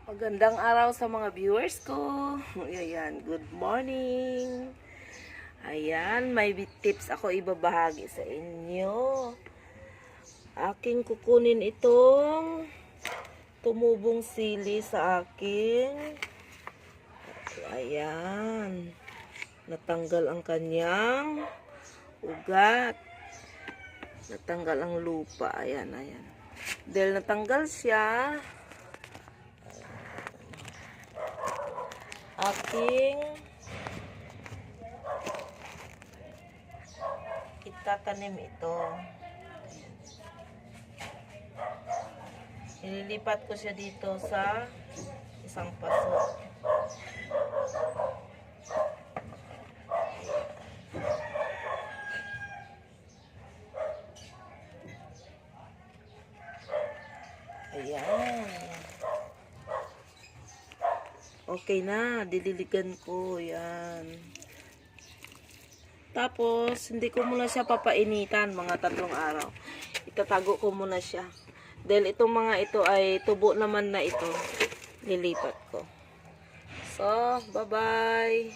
Magandang araw sa mga viewers ko. Ayan, good morning. Ayan, may tips ako ibabahagi sa inyo. Aking kukunin itong tumubong sili sa akin. Ayan. Natanggal ang kanyang ugat. Natanggal ang lupa. Ayan, ayan. Dahil natanggal siya, aking itatanim ito. Ililipat ko siya dito sa isang paso. Ayan. Okay na, dililigan ko. Yan. Tapos, hindi ko muna siya papainitan mga 3 araw. Itatago ko muna siya. Dahil itong mga ito ay tubo naman na ito. Lilipat ko. So, bye-bye.